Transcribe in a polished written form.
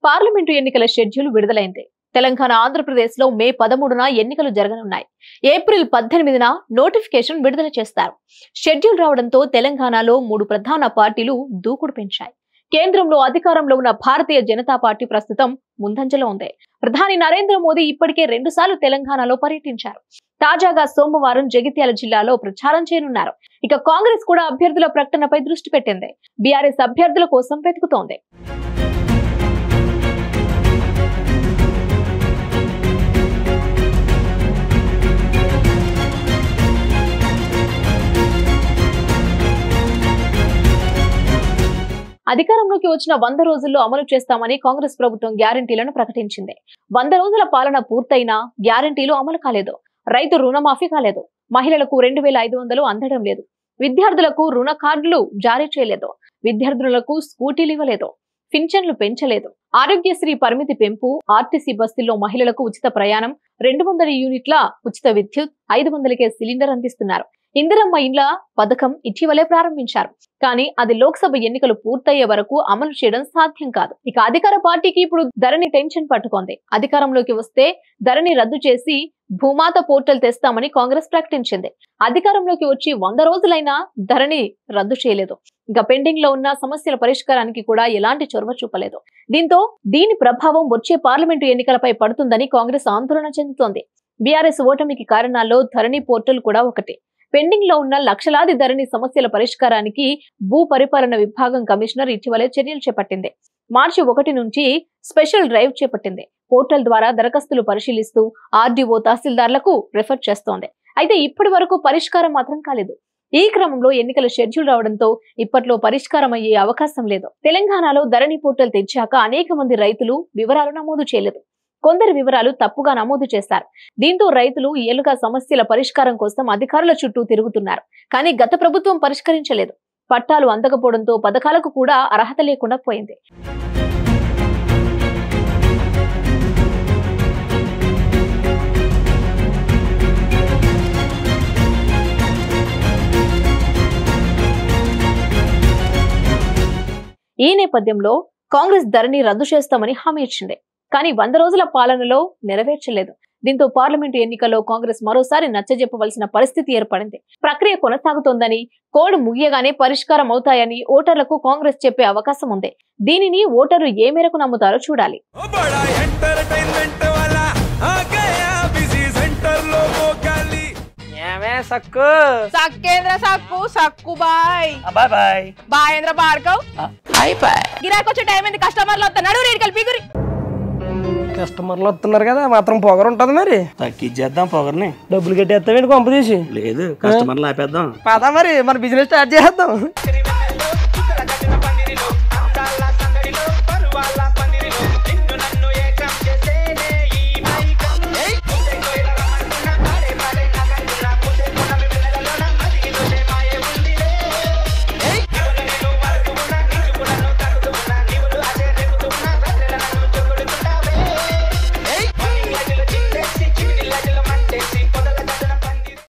Parliament ఎన్నికల schedule విడుదలైంది. తెలంగాణ, ఆంధ్రప్రదేశ్ లో మే 13న ఎన్నికలు జరగనున్నాయి. ఏప్రిల్ 18న నోటిఫికేషన్ విడుదల చేస్తారు. షెడ్యూల్ రావడంతో తెలంగాణలో 3 ప్రధాన పార్టీలు దూకుడు పెంచాయి. కేంద్రంలో అధికారంలో ఉన్న భారతీయ జనతా పార్టీ ప్రస్తుతం ముందంజలో ఉంది. ప్రధాని నరేంద్ర మోదీ ఇప్పటికే 2 సార్లు తెలంగాణలో పర్యటించారు. తాజాగా సోమవారం జగిత్యాల జిల్లాలో ప్రచారం చేయనున్నారు. ఇక కాంగ్రెస్ కూడా అభ్యర్థుల ప్రకటనపై దృష్టి పెట్టింది. బీఆర్ఎస్ అభ్యర్థుల కోసం వెతుకుతోంది. అధికారంలోకి వచ్చిన 100 రోజుల్లో అమలు చేస్తామని కాంగ్రెస్ ప్రభుత్వం గ్యారంటీలను ప్రకటించింది. 100 రోజుల పాలన పూర్తయినా గ్యారంటీలు అమలు కాలేదు. రైతు రుణమాఫీ కాలేదు. మహిళలకు 2500 అందడం లేదు. విద్యార్థులకు రుణ కార్డులు జారీ చేయలేదు. విద్యార్థులకు స్కూటీలు ఇవ్వలేదు. పింఛన్లు పెంచలేదు. ఆరోగ్యశ్రీ పరిమితి పెంపు, ఆర్టీసీ బస్సుల్లో మహిళలకు ఉచిత ప్రయాణం, 200 యూనిట్ల ఉచిత విద్యుత్, 500కే సిలిండర్ అందిస్తున్నారు. ఇందిరమ్మ ఇండ్ల పథకం ఇటీవలే ప్రారంభించారు. కానీ అది లోక్సభ ఎన్నికలు పూర్తయ్యే వరకు అమలు చేయడం సాధ్యం కాదు. ఇక అధికార పార్టీకి ఇప్పుడు ధరణి టెన్షన్ పట్టుకుంది. అధికారంలోకి వస్తే ధరణి రద్దు చేసి భూమాత పోర్టల్ తెస్తామని కాంగ్రెస్ ప్రకటించింది. అధికారంలోకి వచ్చి 100 రోజులైనా ధరణి రద్దు చేయలేదు. ఇంకా పెండింగ్ లో ఉన్న సమస్యల పరిష్కారానికి కూడా ఎలాంటి చొరవ చూపలేదు. దీంతో దీని ప్రభావం వచ్చే పార్లమెంటు ఎన్నికలపై పడుతుందని కాంగ్రెస్ ఆందోళన చెందుతోంది. బీఆర్ఎస్ ఓటమికి కారణాల్లో ధరణి పోర్టల్ కూడా ఒకటి. పెండింగ్ లో ఉన్న లక్షలాది ధరణి సమస్యల పరిష్కారానికి భూ పరిపాలన విభాగం కమిషనర్ ఇటీవలే చర్యలు చేపట్టింది. మార్చి 1 నుంచి స్పెషల్ డ్రైవ్ చేపట్టింది. పోర్టల్ ద్వారా దరఖాస్తులు పరిశీలిస్తూ ఆర్డీఓ, తహసీల్దార్లకు రెఫర్ చేస్తోంది. అయితే ఇప్పటి వరకు పరిష్కారం మాత్రం కాలేదు. ఈ క్రమంలో ఎన్నికల షెడ్యూల్ రావడంతో ఇప్పట్లో పరిష్కారం అయ్యే అవకాశం లేదు. తెలంగాణలో ధరణి పోర్టల్ తెచ్చాక అనేక మంది రైతులు వివరాలు నమోదు చేయలేదు. కొందరి వివరాలు తప్పుగా నమోదు చేశారు. దీంతో రైతులు ఏళ్లుగా సమస్యల పరిష్కారం కోసం అధికారుల చుట్టూ తిరుగుతున్నారు. కానీ గత ప్రభుత్వం పరిష్కరించలేదు. పట్టాలు అందకపోవడంతో పథకాలకు కూడా అర్హత లేకుండా పోయింది. ఈ నేపథ్యంలో కాంగ్రెస్ ధరణి రద్దు చేస్తామని హామీ ఇచ్చింది. కానీ 100 రోజుల పాలనలో నెరవేర్చలేదు. దీంతో పార్లమెంటు ఎన్నికల్లో కాంగ్రెస్ మరోసారి నచ్చజెప్పవలసిన పరిస్థితి ఏర్పడింది. ప్రక్రియ కొనసాగుతోందని, కోడ్ ముగియగానే పరిష్కారం అవుతాయని ఓటర్లకు కాంగ్రెస్ చెప్పే అవకాశం ఉంది. దీనిని ఓటర్లు ఏ మేరకు నమ్ముతారో చూడాలి. కస్టమర్లు వస్తున్నారు కదా, మాత్రం పొగరు ఉంటది. మరి తగ్గిద్దాం పొగర్ని. డబ్బులు కట్టేస్తావేంటి కొంప తీసి? లేదు, కస్టమర్లు ఆపేద్దాం. పదా మరి మన బిజినెస్ స్టార్ట్ చేద్దాం.